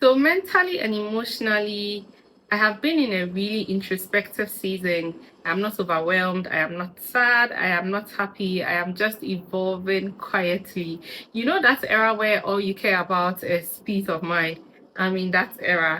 So mentally and emotionally, I have been in a really introspective season. I'm not overwhelmed. I am not sad. I am not happy. I am just evolving quietly. You know that era where all you care about is peace of mind. I'm in that era.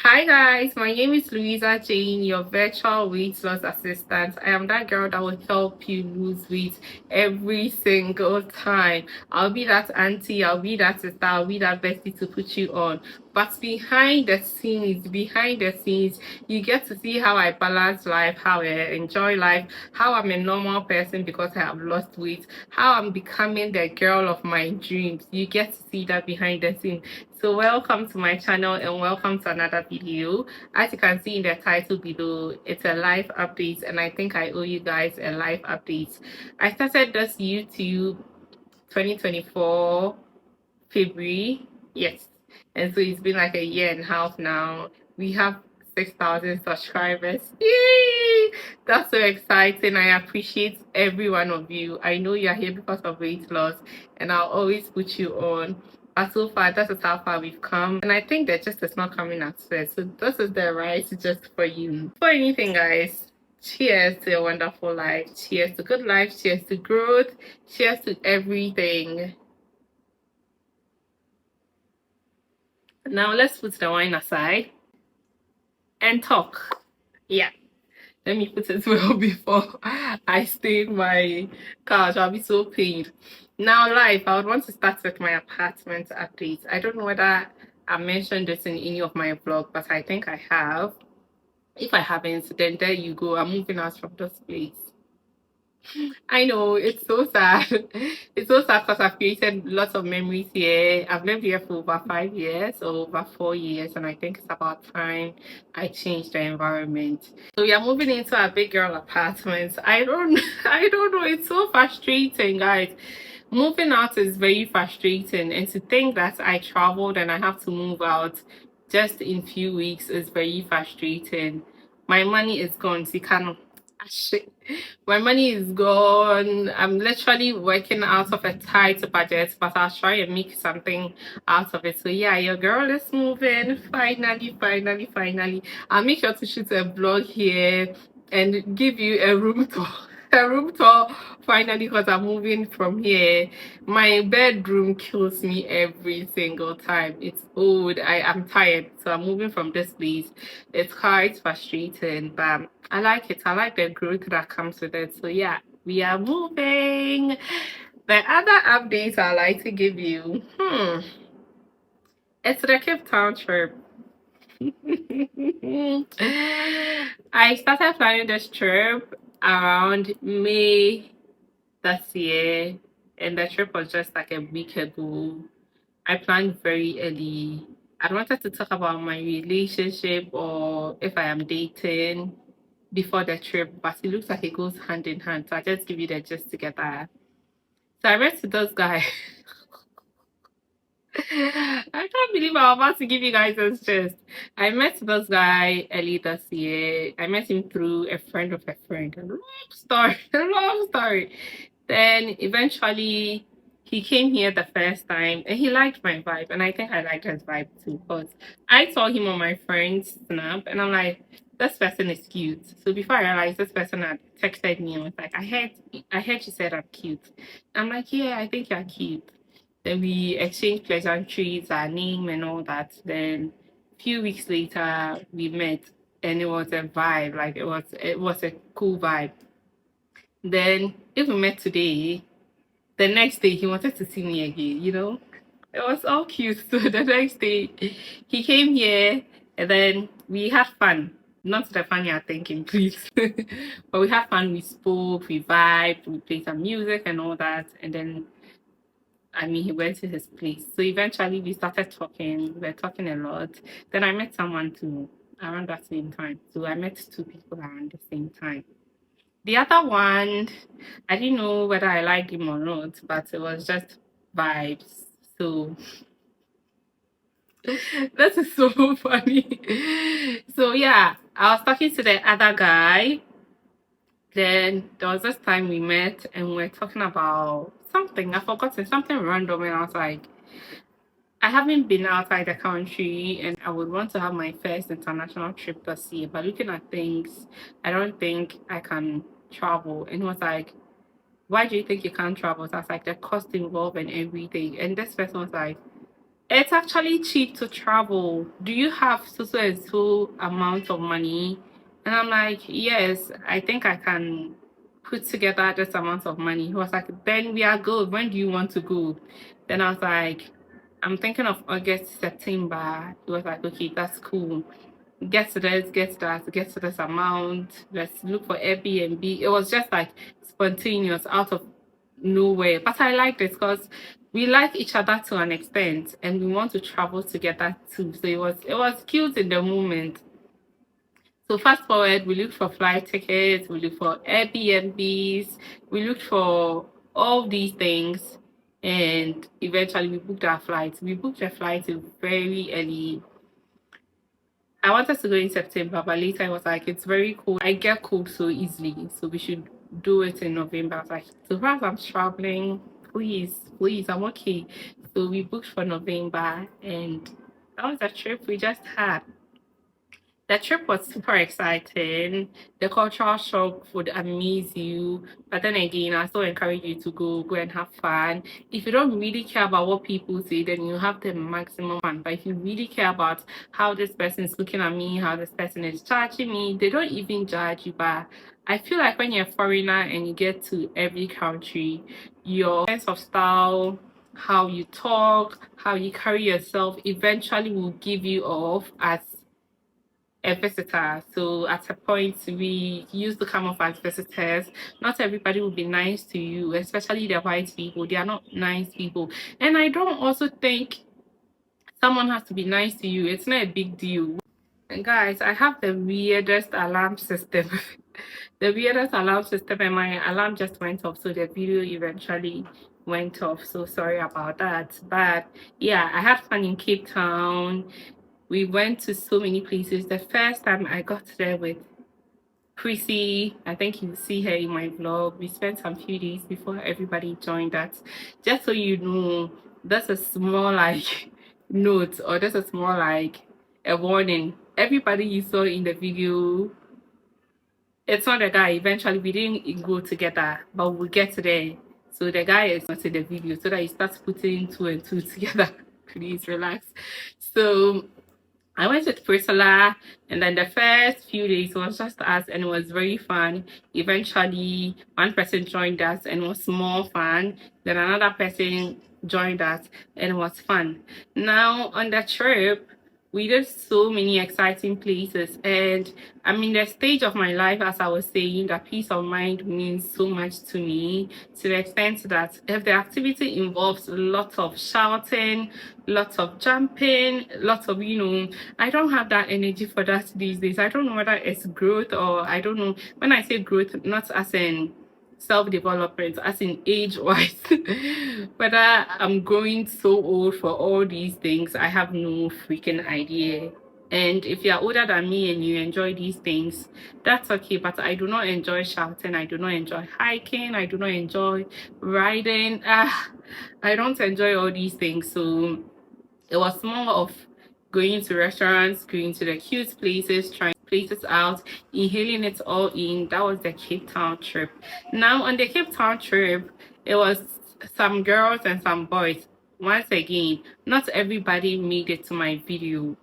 Hi guys, my name is Louisa Jane, your virtual weight loss assistant. I am that girl that will help you lose weight every single time. I'll be that auntie, I'll be that sister, I'll be that bestie to put you on. But behind the scenes, you get to see how I balance life, how I enjoy life, how I'm a normal person because I have lost weight, how I'm becoming the girl of my dreams. You get to see that behind the scenes. So welcome to my channel and welcome to another video. As you can see in the title below, it's a life update and I think I owe you guys a life update. I started this YouTube 2024 February, yes, and so it's been like a year and a half now. We have 6,000 subscribers. Yay! That's so exciting. I appreciate every one of you. I know you're here because of weight loss and I'll always put you on. But so far, this is how far we've come. And I think that just is not coming at first. So this is the right just for you. For anything, guys, cheers to a wonderful life. Cheers to good life. Cheers to growth. Cheers to everything. Now let's put the wine aside and talk. Yeah, let me put it well before I stain my couch. I'll be so pained. Now, life, I would want to start with my apartment update. I don't know whether I mentioned this in any of my vlogs, but I think I have. If I haven't, then there you go. I'm moving out from this place. I know, it's so sad. It's so sad because I've created lots of memories here. I've lived here for over 5 years or over 4 years, and I think it's about time I changed the environment. So we are moving into a big girl apartment. I don't know, it's so frustrating, guys. Moving out is very frustrating, and to think that I traveled and I have to move out just in few weeks is very frustrating. My money is gone, so you cannot. Shit. My money is gone. I'm literally working out of a tight budget, but I'll try and make something out of it. So yeah, your girl is moving. Finally. I'll make sure to shoot a vlog here and give you a room tour. A room tour finally because I'm moving from here. My bedroom kills me every single time. It's old. I am tired, so I'm moving from this place. It's quite frustrating, but I like it. I like the growth that comes with it. So yeah, we are moving. The other updates I like to give you, it's the Cape Town trip. I started planning this trip around May this year, and the trip was just like a week ago. I planned very early. I wanted to talk about my relationship or if I am dating before the trip, but it looks like it goes hand in hand. So I just give you the gist together. So I met this guy. I can't believe I'm about to give you guys this gist. I met this guy early this year. I met him through a friend of a friend. A long story, a long story. Then eventually he came here the first time and he liked my vibe. And I think I liked his vibe too because I saw him on my friend's snap and I'm like, this person is cute. So before I realized this person had texted me and was like, I heard you said I'm cute. I'm like, yeah, I think you're cute. Then we exchanged pleasantries, our name and all that. Then a few weeks later we met and it was a vibe, like it was a cool vibe. Then if we met today, the next day he wanted to see me again, you know? It was all cute. So the next day he came here and then we had fun. Not the fun you're thinking, please. But we had fun, we spoke, we vibed, we played some music and all that. And then he went to his place. So eventually we started talking. We were talking a lot. Then I met someone too around that same time. So I met two people around the same time. The other one, I didn't know whether I liked him or not, but it was just vibes. So that is so funny. So yeah, I was talking to the other guy. Then there was this time we met and we were talking about something. I forgot it, something random, and I was like, I haven't been outside the country and I would want to have my first international trip this year. But looking at things, I don't think I can travel. And he was like, why do you think you can't travel? So I was like, the cost involved and everything. And this person was like, it's actually cheap to travel. Do you have so and so amount of money? And I'm like, yes, I think I can put together this amount of money. He was like, then we are good. When do you want to go? Then I was like, I'm thinking of August, September. He was like, okay, that's cool. Get to this, get to that, get to this amount. Let's look for Airbnb. It was just like spontaneous, out of nowhere. But I liked it because we like each other to an extent, and we want to travel together too. So it was cute in the moment. So fast forward, we looked for flight tickets, we looked for Airbnbs, we looked for all these things, and eventually we booked our flights. We booked a flight very early. I wanted to go in September, but later I was like, it's very cold. I get cold so easily, so we should do it in November. I was like, so far as I'm traveling, please, I'm okay. So we booked for November, and that was a trip we just had. The trip was super exciting. The cultural shock would amaze you. But then again, I still encourage you to go and have fun. If you don't really care about what people say, then you have the maximum fun. But if you really care about how this person is looking at me, how this person is judging me, they don't even judge you. But I feel like when you're a foreigner and you get to every country, your sense of style, how you talk, how you carry yourself eventually will give you off as a visitor. So at a point, we used to come off as visitors. Not everybody will be nice to you, especially the white people. They are not nice people. And I don't also think someone has to be nice to you. It's not a big deal. And guys, I have the weirdest alarm system. The weirdest alarm system, and my alarm just went off. So the video eventually went off. So sorry about that. But yeah, I had fun in Cape Town. We went to so many places. The first time I got there with Chrissy, I think you see her in my vlog. We spent some few days before everybody joined us. Just so you know, that's a small like note, or that's a small like a warning. Everybody you saw in the video, it's not the guy. Eventually we didn't go together, but we'll get there. So the guy is not in the video, so that he starts putting two and two together. Please relax. So I went with Priscilla, and then the first few days was just us, and it was very fun. Eventually, one person joined us, and it was more fun. Then another person joined us, and it was fun. Now, on the trip, we did so many exciting places, and I'm in the stage of my life, as I was saying, that peace of mind means so much to me, to the extent that if the activity involves lots of shouting, lots of jumping, lots of, I don't have that energy for that these days. I don't know whether it's growth, or I don't know. When I say growth, not as in self-development, as in age-wise, whether I'm growing so old for all these things, I have no freaking idea. And if you're older than me and you enjoy these things, that's okay. But I do not enjoy shouting. I do not enjoy hiking. I do not enjoy riding. I don't enjoy all these things. So it was more of going to restaurants, going to the cute places, trying places out, inhaling it all in. That was the Cape Town trip. Now, on the Cape Town trip, it was some girls and some boys. Once again, not everybody made it to my video,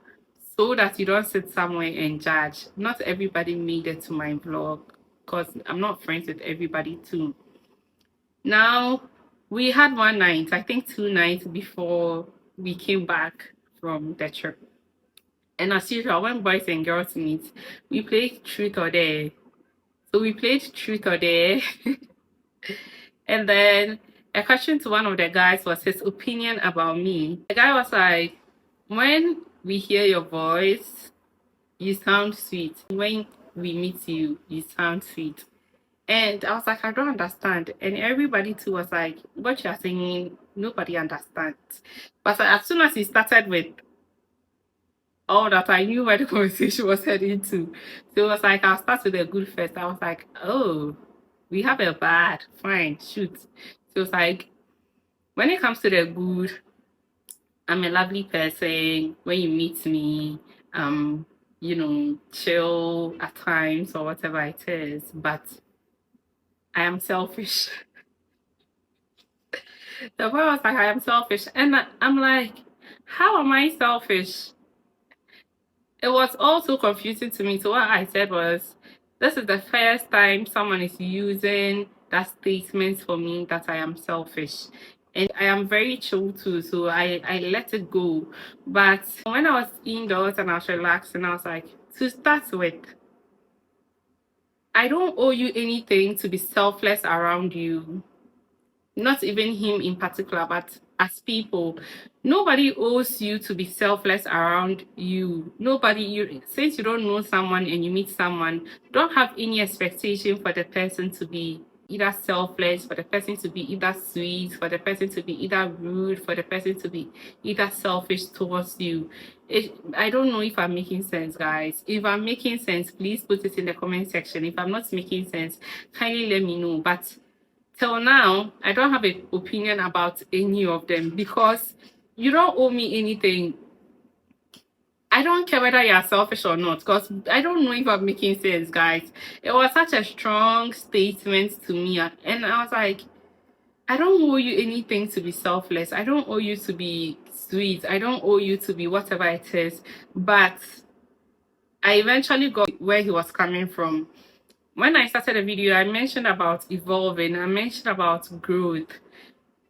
so that you don't sit somewhere and judge. Not everybody made it to my vlog, because I'm not friends with everybody too. Now, we had one night, I think 2 nights before we came back from the trip. And as usual, when boys and girls meet, we played truth or dare. So we played truth or dare. And then a question to one of the guys was his opinion about me. The guy was like, when we hear your voice, you sound sweet. When we meet you, you sound sweet. And I was like, I don't understand. And everybody too was like, what you're saying, nobody understands. But as soon as he started with all that, I knew where the conversation was heading to. So it was like, I'll start with a good first. I was like, oh, we have a bad, fine, shoot. So it's like, when it comes to the good, I'm a lovely person. When you meet me, you know, chill at times or whatever it is, but I am selfish. The boy was like, I am selfish. And I'm like, how am I selfish? It was also confusing to me. So what I said was, this is the first time someone is using that statement for me that I am selfish. And I am very chill too, so I let it go. But when I was indoors and I was relaxing, I was like, to start with, I don't owe you anything to be selfless around you. Not even him in particular, but as people, nobody owes you to be selfless around you. Nobody, you, since you don't know someone and you meet someone, don't have any expectation for the person to be either selfless, for the person to be either sweet, for the person to be either rude, for the person to be either selfish towards you. I don't know if I'm making sense, guys. If I'm making sense, please put it in the comment section. If I'm not making sense, kindly let me know. But till now, I don't have an opinion about any of them because you don't owe me anything. I don't care whether you're selfish or not because I don't know if I'm making sense, guys. It was such a strong statement to me, and I was like, I don't owe you anything to be selfless. I don't owe you to be sweet. I don't owe you to be whatever it is. But I eventually got where he was coming from. When I started the video, I mentioned about evolving, I mentioned about growth.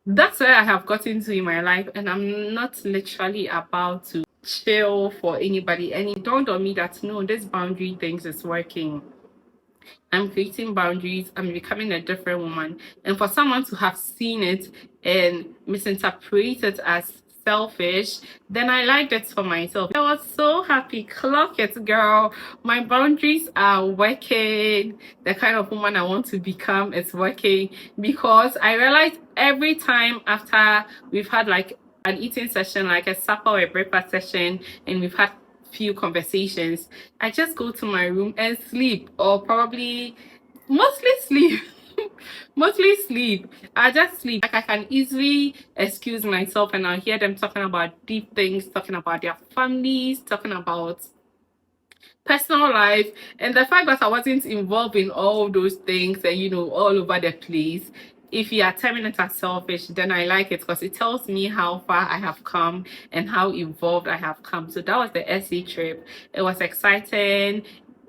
That's where I have gotten to in my life, and I'm not literally about to chill for anybody. And it dawned on me that no, this boundary things is working. I'm creating boundaries, I'm becoming a different woman. And for someone to have seen it and misinterpret it as selfish, then I liked it for myself. I was so happy. Clock it, girl. My boundaries are working. The kind of woman I want to become is working because I realized every time after we've had like an eating session, like a supper or a breakfast session, and we've had few conversations, I just go to my room and sleep, or probably mostly sleep. Mostly sleep. I just sleep. Like I can easily excuse myself and I'll hear them talking about deep things, talking about their families, talking about personal life, and the fact that I wasn't involved in all those things and you know all over the place. If you are terming it as selfish, then I like it because it tells me how far I have come and how evolved I have come. So that was the SA trip. It was exciting.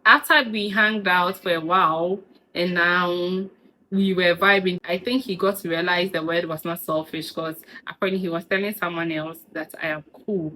After we hung out for a while and now we were vibing, I think he got to realize the word was not selfish because apparently he was telling someone else that I am cool.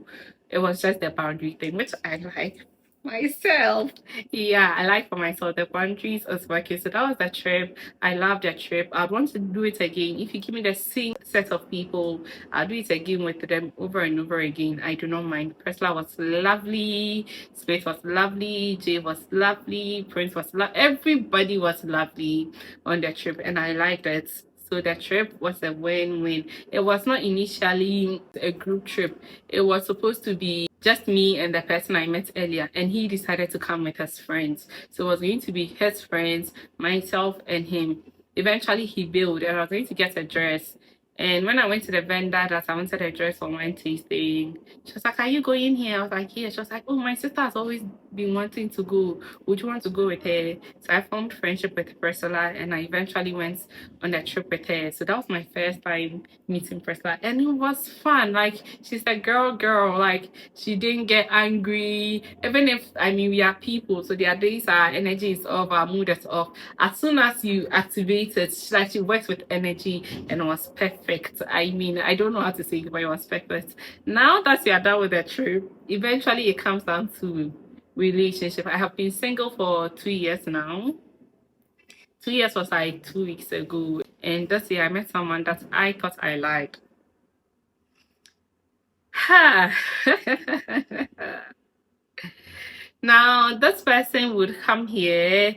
It was just the boundary thing, which I like myself. Yeah, I like for myself the boundaries is working. So that was the trip. I love the trip. I'd want to do it again. If you give me the same set of people, I'll do it again with them over and over again. I do not mind. Presla was lovely, Space was lovely, Jay was lovely, Prince was lovely. Everybody was lovely on the trip, and I liked it. So the trip was a win-win. It was not initially a group trip. It was supposed to be just me and the person I met earlier, and he decided to come with his friends. So it was going to be his friends, myself, and him. Eventually, he bailed, and I was going to get a dress. And when I went to the vendor that I wanted a dress for my tasting, she was like, "Are you going here?" I was like, "Yeah." She was like, "Oh, my sister has always been wanting to go. Would you want to go with her?" So I formed friendship with Priscilla, and I eventually went on that trip with her. So that was my first time meeting Priscilla, and it was fun. Like she's a girl. Like she didn't get angry, even if I mean we are people, so there are days our energy is off, our mood is off. As soon as you activate it, she works with energy, and it was perfect. I mean, I don't know how to say it, but it was perfect. Now that you are done with the trip, eventually it comes down to relationship. I have been single for 2 years now. 2 years was like 2 weeks ago, and this year I met someone that I thought I liked. Ha! Now this person would come here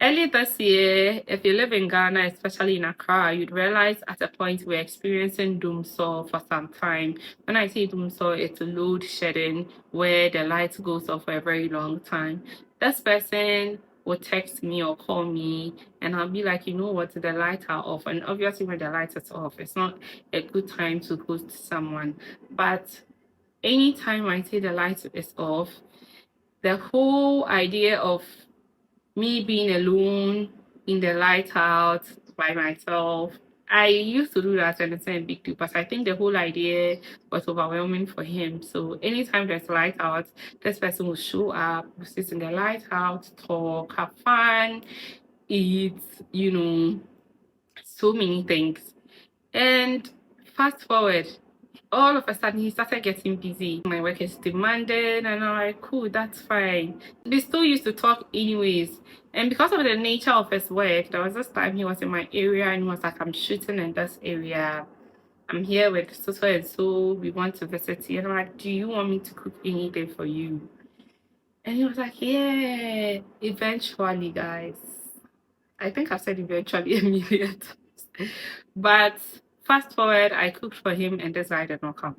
Early this year, if you live in Ghana, especially in Accra, you'd realize at a point we're experiencing doomsday for some time. When I say doomsday, it's load shedding where the light goes off for a very long time. This person will text me or call me and I'll be like, you know what, the lights are off. And obviously when the light is off, it's not a good time to ghost someone. But anytime I say the light is off, the whole idea of me being alone in the lighthouse by myself. I used to do that and it's not a big deal, but I think the whole idea was overwhelming for him. So anytime there's lighthouse, this person will show up, will sit in the lighthouse, talk, have fun, eat, you know, so many things. And fast forward, all of a sudden he started getting busy. My work is demanding and I'm like, cool, that's fine. We still used to talk anyways. And because of the nature of his work, there was this time he was in my area and he was like, I'm shooting in this area. I'm here with so and so. We want to visit you. And I'm like, do you want me to cook anything for you? And he was like, yeah, eventually, guys. I think I've said eventually a million times. But fast forward, I cooked for him and this guy did not come.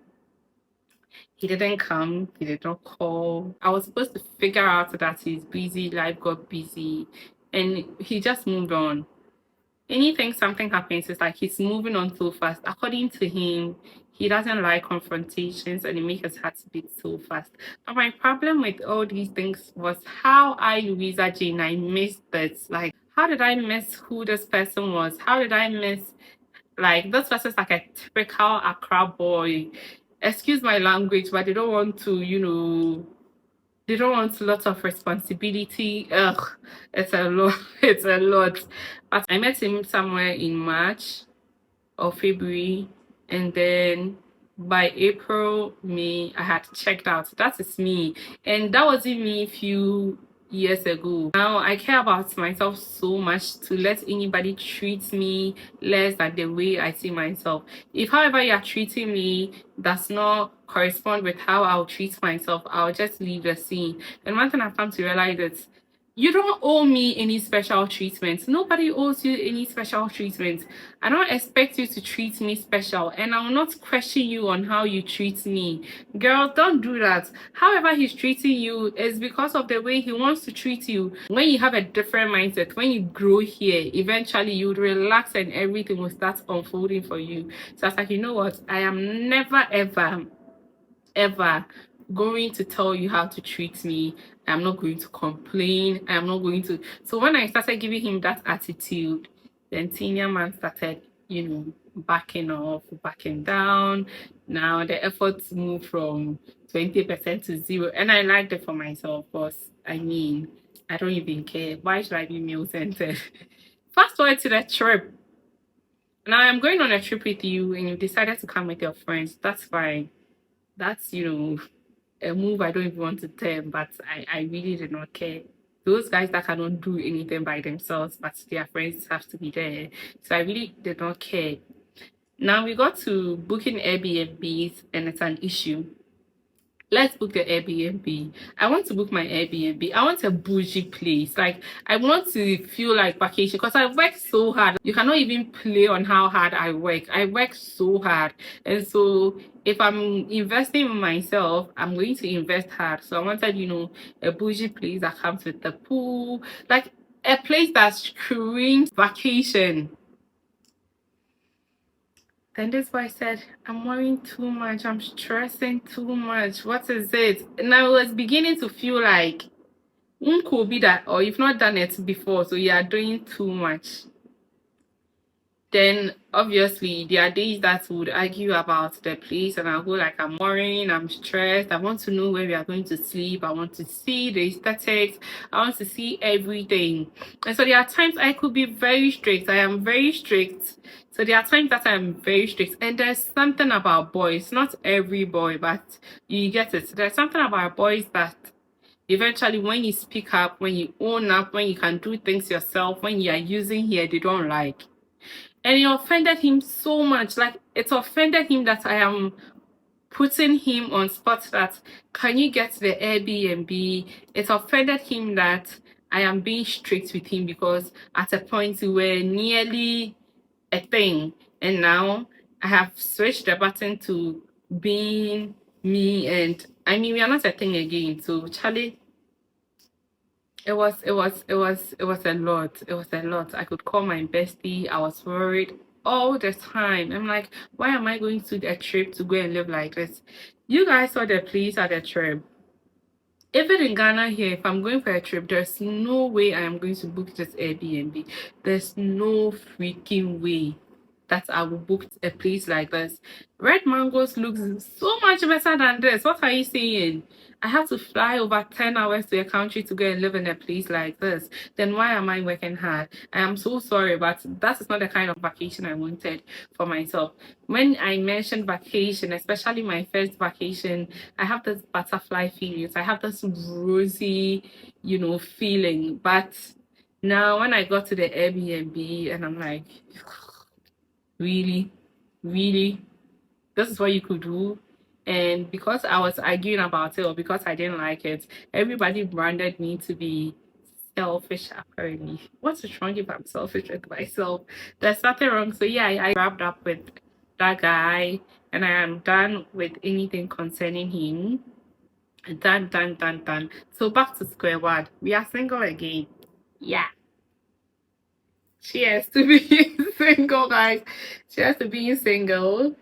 He didn't come, he did not call. I was supposed to figure out that he's busy, life got busy, and he just moved on. Anything something happens, it's like he's moving on so fast. According to him, he doesn't like confrontations and it makes his heart beat so fast. But my problem with all these things was how I, Louisa Jane, I missed this. Like, how did I miss who this person was? How did I miss, like, this person's like a typical Accra boy. Excuse my language, but they don't want to, you know, they don't want lots of responsibility. Ugh, it's a lot. It's a lot. But I met him somewhere in March or February, and then by April, May, I had checked out. That is me, and that wasn't me a few years ago. Now I care about myself so much to let anybody treat me less than the way I see myself. If however you're treating me does not correspond with how I'll treat myself, I'll just leave the scene. And one thing I've come to realize is you don't owe me any special treatment. Nobody owes you any special treatment. I don't expect you to treat me special, and I will not question you on how you treat me. Girls, don't do that. However he's treating you is because of the way he wants to treat you. When you have a different mindset, when you grow here, eventually you would relax and everything will start unfolding for you. So I was like, you know what? I am never ever going to tell you how to treat me. I'm not going to complain. I'm not going to. So when I started giving him that attitude, then senior man started, you know, backing off, backing down. Now the efforts moved from 20% to zero. And I liked it for myself, because I mean, I don't even care. Why should I be meal centered? Fast forward to the trip. Now I'm going on a trip with you and you decided to come with your friends. That's fine. That's, you know, a move I don't even want to tell, but I really did not care. Those guys that cannot do anything by themselves, but their friends have to be there. So I really did not care. Now we got to booking Airbnbs and it's an issue. Let's book the Airbnb. I want to book my Airbnb. I want a bougie place. Like, I want to feel like vacation because I work so hard. You cannot even play on how hard I work. I work so hard. And so if I'm investing in myself, I'm going to invest hard. So I wanted, you know, a bougie place that comes with the pool. Like, a place that screams vacation. Then this boy said, I'm worrying too much, I'm stressing too much. What is it? And I was beginning to feel like, could be that, or you've not done it before, so you are doing too much. Then obviously there are days that would argue about the place and I'll go like, I'm worrying, I'm stressed, I want to know where we are going to sleep, I want to see the aesthetics, I want to see everything. And so there are times I could be very strict. I am very strict. So there are times that I'm very strict. And there's something about boys, not every boy, but you get it. There's something about boys that eventually when you speak up, when you own up, when you can do things yourself, when you are using here, they don't like. And it offended him so much. Like, it offended him that I am putting him on spot that, can you get the Airbnb? It offended him that I am being strict with him because at a point we were nearly a thing, and now I have switched the button to being me, and I mean we are not a thing again. So Charlie, it was a lot. It was a lot. I could call my bestie. I was worried all the time. I'm like, why am I going to a trip to go and live like this? You guys saw the place at the trip. Even in Ghana here, if I'm going for a trip, there's no way I am going to book this Airbnb. There's no freaking way that I will book a place like this. Red Mangoes looks so much better than this. What are you saying? I have to fly over 10 hours to a country to go and live in a place like this. Then why am I working hard? I am so sorry, but that is not the kind of vacation I wanted for myself. When I mentioned vacation, especially my first vacation, I have this butterfly feelings. I have this rosy, feeling. But now when I got to the Airbnb and I'm like, really, really, this is what you could do. And because I was arguing about it or because I didn't like it, everybody branded me to be selfish apparently. What's wrong if I'm selfish with myself? There's nothing wrong. So yeah, I wrapped up with that guy and I am done with anything concerning him. Done, done, done, done. So back to square one. We are single again. Yeah. Cheers to being single, guys. Cheers to being single.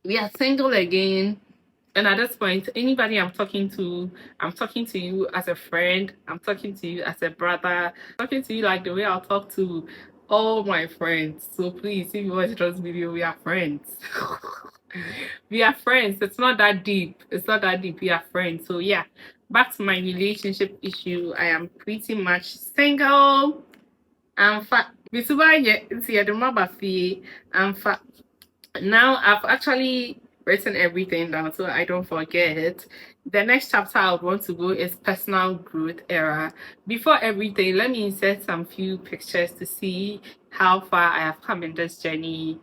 We are single again. And at this point, anybody I'm talking to you as a friend, I'm talking to you as a brother, I'm talking to you like the way I'll talk to all my friends. So please, if you watch this video, we are friends. We are friends. It's not that deep. It's not that deep. We are friends. So yeah, back to my relationship issue. I am pretty much single. I'm fat. I'm fat. Now I've actually written everything down so I don't forget. The next chapter I would want to go is personal growth era. Before everything, let me insert some few pictures to see how far I have come in this journey.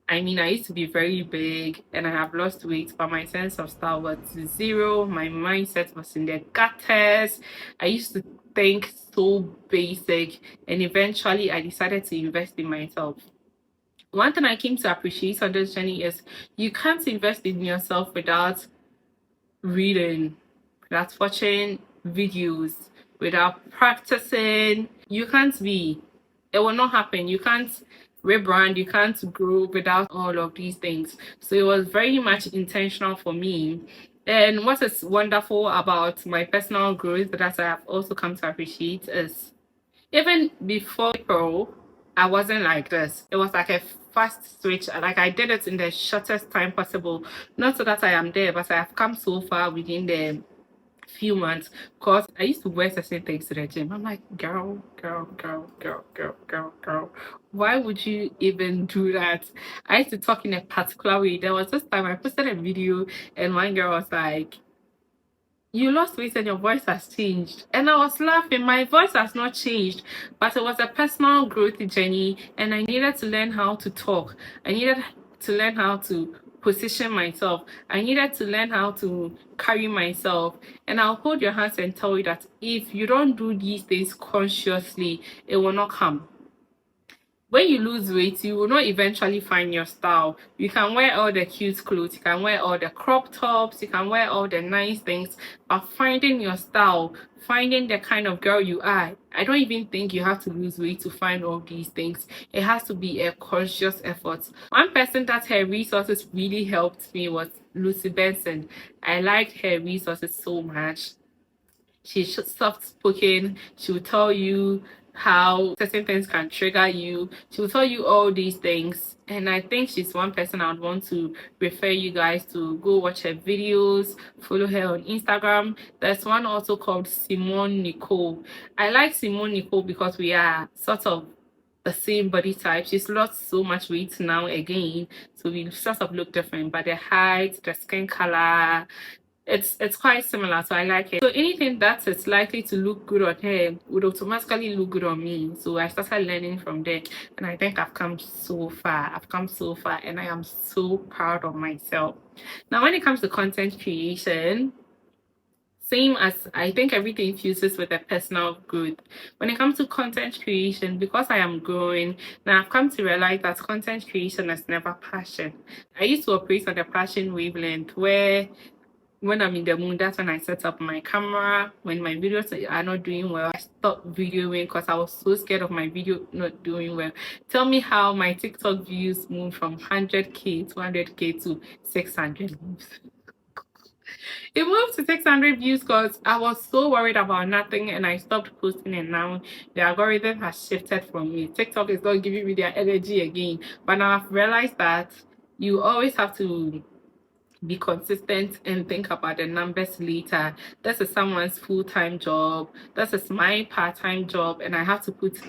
I mean, I used to be very big and I have lost weight, but my sense of style was zero. My mindset was in the gutters. I used to think so basic, and eventually I decided to invest in myself. One thing I came to appreciate on this journey is you can't invest in yourself without reading, without watching videos, without practicing. You can't be, it will not happen. You can't rebrand, you can't grow without all of these things. So it was very much intentional for me. And what is wonderful about my personal growth that I have also come to appreciate is even before April, I wasn't like this. It was like a fast switch. Like I did it in the shortest time possible. Not so that I am there, but I have come so far within the few months. Because I used to wear certain things to the gym. I'm like, girl, girl, girl, girl, girl, girl, girl. Why would you even do that? I used to talk in a particular way. There was this time I posted a video and one girl was like, you lost weight and your voice has changed. And I was laughing. My voice has not changed, but it was a personal growth journey, and I needed to learn how to talk. I needed to learn how to position myself. I needed to learn how to carry myself. And I'll hold your hands and tell you that if you don't do these things consciously, it will not come. When you lose weight, you will not eventually find your style. You can wear all the cute clothes, you can wear all the crop tops, you can wear all the nice things, but finding your style, finding the kind of girl you are, I don't even think you have to lose weight to find all these things. It has to be a conscious effort. One person that her resources really helped me was Lucy Benson. I liked her resources so much. She's soft spoken. She will tell you how certain things can trigger you. She will tell you all these things. And I think she's one person I would want to refer you guys to go watch her videos, follow her on Instagram. There's one also called Simone Nicole. I like Simone Nicole because we are sort of the same body type. She's lost so much weight now again, so we sort of look different, but the height, the skin color, it's quite similar, so I like it. So anything that is likely to look good on her would automatically look good on me. So I started learning from there, and I think I've come so far. I've come so far, and I am so proud of myself. Now, when it comes to content creation, same as I think everything fuses with the personal growth. When it comes to content creation, because I am growing, now I've come to realize that content creation is never passion. I used to operate on the passion wavelength where when I'm in the mood, that's when I set up my camera. When my videos are not doing well, I stop videoing because I was so scared of my video not doing well. Tell me how my TikTok views moved from 100k, 200k to 600 views. It moved to 600 views because I was so worried about nothing and I stopped posting, and now the algorithm has shifted from me. TikTok is not giving me their energy again. But now I've realized that you always have to be consistent and think about the numbers later. This is someone's full-time job. This is my part-time job, and I have to put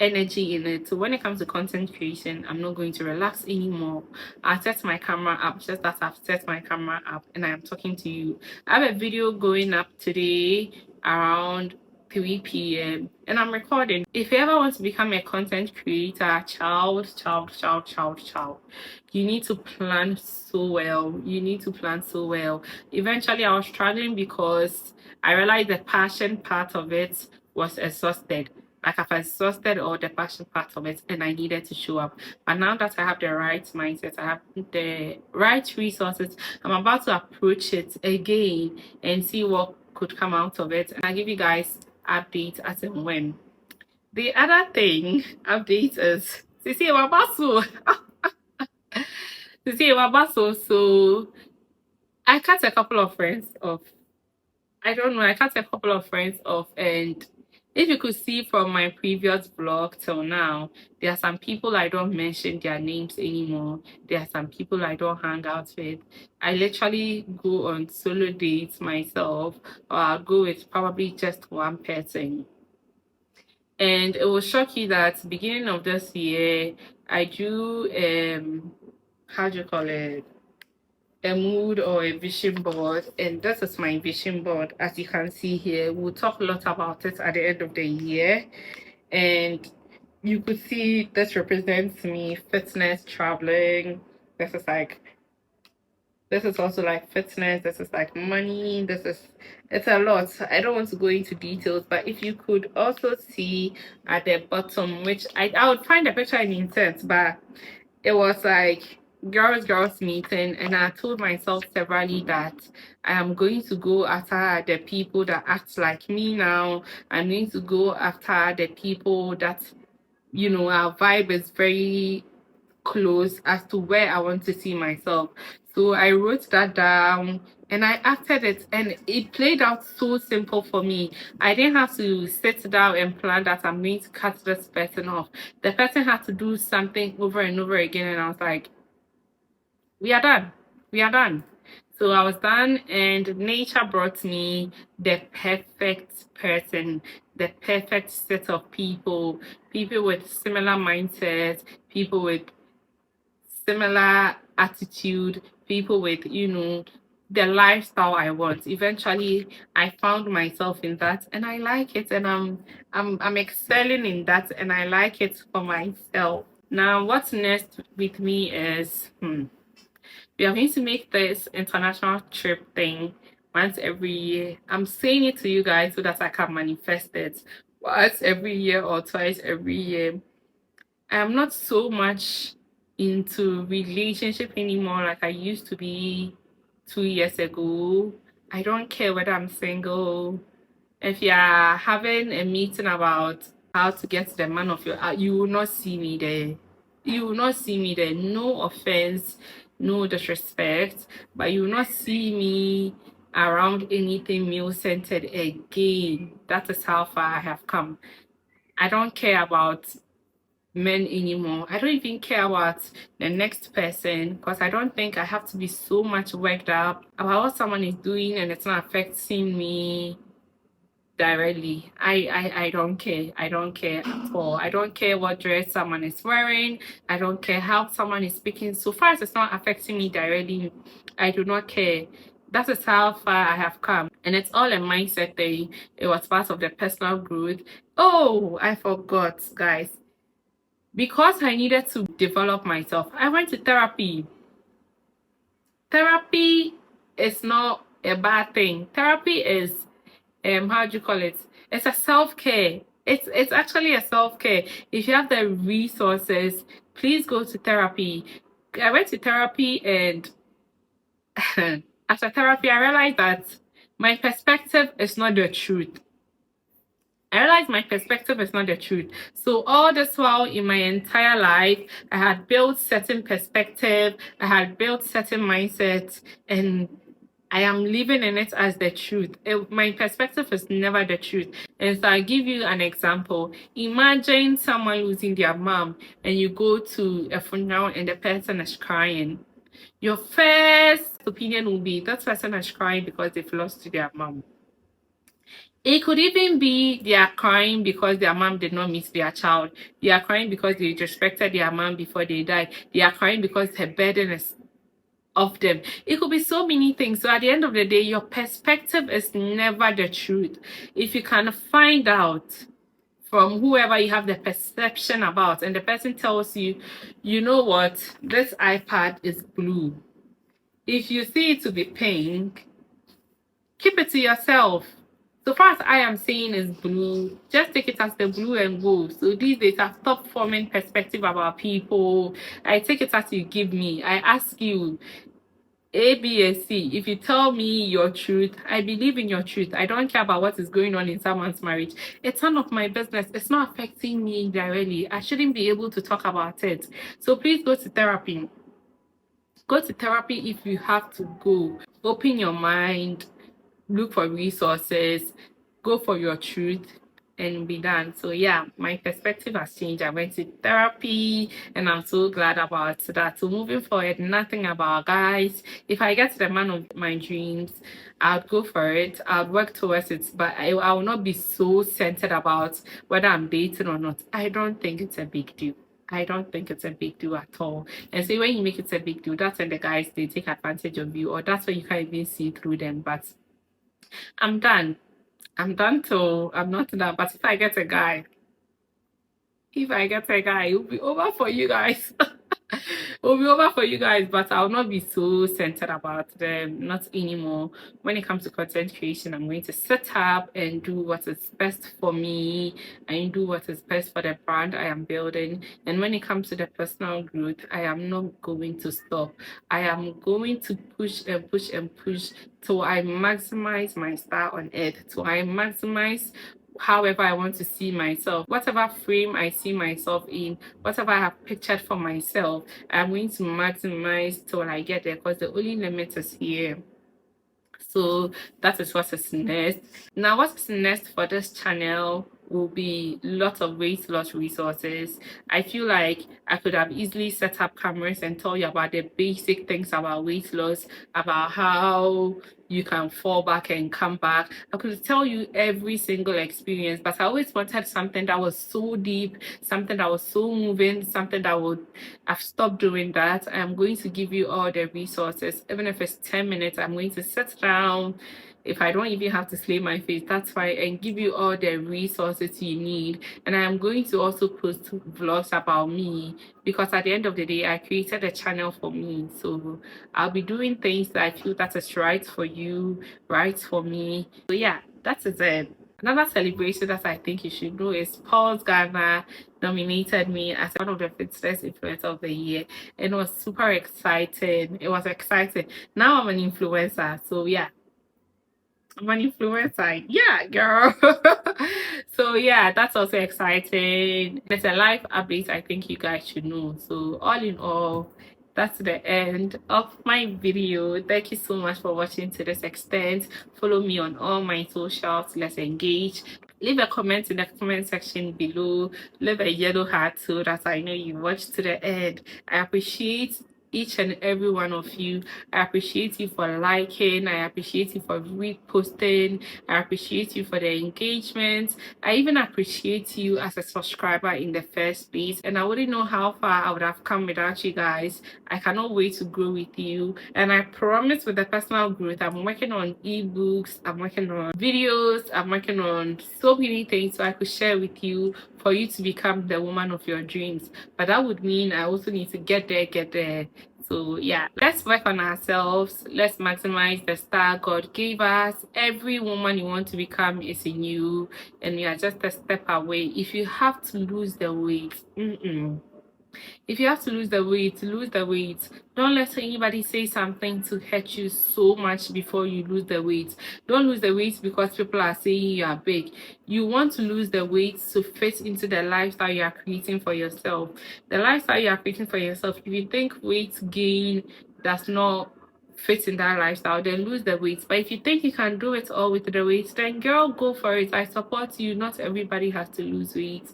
energy in it. So when it comes to content creation, I'm not going to relax anymore. I'll set my camera up just as I've set my camera up and I am talking to you. I have a video going up today around 3 p.m. and I'm recording. If you ever want to become a content creator, child, you need to plan so well. You need to plan so well. Eventually, I was struggling because I realized the passion part of it was exhausted. Like I've exhausted all the passion part of it and I needed to show up. But now that I have the right mindset, I have the right resources, I'm about to approach it again and see what could come out of it. And I'll give you guys updates as and when. The other thing, update is Sisi Wabasu. Sisi Wabasu. So I cut a couple of friends off. I cut a couple of friends off, and if you could see from my previous vlog till now, there are some people I don't mention their names anymore. There are some people I don't hang out with. I literally go on solo dates myself, or I'll go with probably just one person. And it will shock you that beginning of this year, I do how do you call it? A mood or a vision board, and this is my vision board. As you can see here, we'll talk a lot about it at the end of the year, and you could see this represents me: fitness, traveling. This is also like fitness. This is like money. It's a lot. I don't want to go into details, but if you could also see at the bottom, which I would find a picture in intent, but it was like girls meeting, and I told myself severally that I am going to go after the people that act like me now. I'm going to go after the people that, you know, our vibe is very close as to where I want to see myself. So I wrote that down and I acted it, and it played out so simple for me. I didn't have to sit down and plan that I'm going to cut this person off. The person had to do something over and over again, and I was like, we are done. We are done. So I was done, and nature brought me the perfect person, the perfect set of people, people with similar mindsets, people with similar attitude, people with, you know, the lifestyle I want. Eventually I found myself in that and I like it, and I'm excelling in that and I like it for myself. Now what's next with me is we are going to make this international trip thing once every year. I'm saying it to you guys so that I can manifest it once every year or twice every year. I'm not so much into relationship anymore like I used to be 2 years ago. I don't care whether I'm single. If you're having a meeting about how to get the man of your heart, you will not see me there. You will not see me there. No offense, no disrespect, but you will not see me around anything male-centered again. That is how far I have come. I don't care about men anymore. I don't even care about the next person because I don't think I have to be so much worked up about what someone is doing and it's not affecting me directly. I don't care. I don't care at all. I don't care what dress someone is wearing. I don't care how someone is speaking. So far as it's not affecting me directly, I do not care. That is how far I have come. And it's all a mindset thing. It was part of the personal growth. Oh, I forgot, guys. Because I needed to develop myself, I went to therapy. Therapy is not a bad thing. Therapy is how do you call it? It's a self-care. It's actually a self-care. If you have the resources, please go to therapy. I went to therapy, and after therapy I realized that my perspective is not the truth. I realized my perspective is not the truth. So all this while in my entire life, I had built certain perspective, I had built certain mindsets, and I am living in it as the truth. My perspective is never the truth. And so I'll give you an example. Imagine someone losing their mom, and you go to a funeral and the person is crying. Your first opinion will be that person is crying because they've lost their mom. It could even be they are crying because their mom did not miss their child. They are crying because they disrespected their mom before they died. They are crying because her burden is off them. It could be so many things. So at the end of the day, your perspective is never the truth. If you can find out from whoever you have the perception about, and the person tells you, you know what, this iPad is blue. If you see it to be pink, keep it to yourself. So far as I am saying is blue, just take it as the blue and go. So these days I've stopped forming perspective about people. I take it as you give me. I ask you, A, B, and C. If you tell me your truth, I believe in your truth. I don't care about what is going on in someone's marriage. It's none of my business. It's not affecting me directly. I shouldn't be able to talk about it. So please go to therapy. Go to therapy if you have to go. Open your mind. Look for resources, go for your truth, and be done. So yeah, my perspective has changed. I went to therapy, and I'm so glad about that. So moving forward, nothing about guys. If I get to the man of my dreams, I'll go for it. I'll work towards it, but I will not be so centered about whether I'm dating or not. I don't think it's a big deal. I don't think it's a big deal at all. And so when you make it a big deal, that's when the guys, they take advantage of you, or that's when you can't even see through them. But I'm done. I'm done till I'm not done. But if I get a guy, it will be over for you guys. It will be over for you guys, but I'll not be so centered about them, not anymore. When it comes to content creation, I'm going to set up and do what is best for me and do what is best for the brand I am building. And when it comes to the personal growth, I am not going to stop. I am going to push and push and push till I maximize my star on earth, till I maximize however I want to see myself, whatever frame I see myself in, whatever I have pictured for myself, I'm going to maximize till I get there, because the only limit is here. So that is what is next. Now, what is next for this channel will be lots of weight loss resources. I feel like I could have easily set up cameras and tell you about the basic things about weight loss, about how you can fall back and come back. I could tell you every single experience, but I always wanted something that was so deep, something that was so moving, something that would... I've stopped doing that. I'm going to give you all the resources. Even if it's 10 minutes, I'm going to sit down. If I don't even have to slay my face, that's fine, and give you all the resources you need. And I am going to also post vlogs about me, because at the end of the day, I created a channel for me. So I'll be doing things that I feel that is right for you, right for me. So yeah, that is it. Another celebration that I think you should know is Paul's Ghana nominated me as one of the fitness influencers of the year, and it was super exciting. It was exciting. Now I'm an influencer, so yeah, I'm an influencer. Yeah, girl. So yeah, that's also exciting. There's a live update I think you guys should know. So all in all, that's the end of my video. Thank you so much for watching to this extent. Follow me on all my socials. Let's engage. Leave a comment in the comment section below. Leave a yellow heart so that I know you watched to the end. I appreciate each and every one of you. I appreciate you for liking. I appreciate you for reposting. I appreciate you for the engagement. I even appreciate you as a subscriber in the first place, and I wouldn't know how far I would have come without you guys. I cannot wait to grow with you, and I promise with the personal growth, I'm working on ebooks, I'm working on videos, I'm working on so many things so I could share with you for you to become the woman of your dreams. But that would mean I also need to get there. So yeah, let's work on ourselves. Let's maximize the star God gave us. Every woman you want to become is in you, and you are just a step away. If you have to lose the weight, if you have to lose the weight, lose the weight. Don't let anybody say something to hurt you so much before you lose the weight. Don't lose the weight because people are saying you are big. You want to lose the weight to fit into the lifestyle you are creating for yourself. The lifestyle you are creating for yourself, if you think weight gain does not fit in that lifestyle, then lose the weight. But if you think you can do it all with the weight, then girl, go for it. I support you. Not everybody has to lose weight.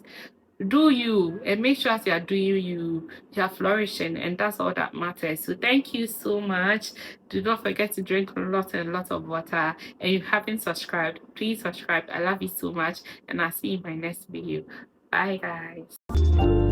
Do you, and make sure as you are doing you are flourishing, and that's all that matters. So thank you so much. Do not forget to drink a lot and lots of water, and if you haven't subscribed, please subscribe. I love you so much, and I'll see you in my next video. Bye guys.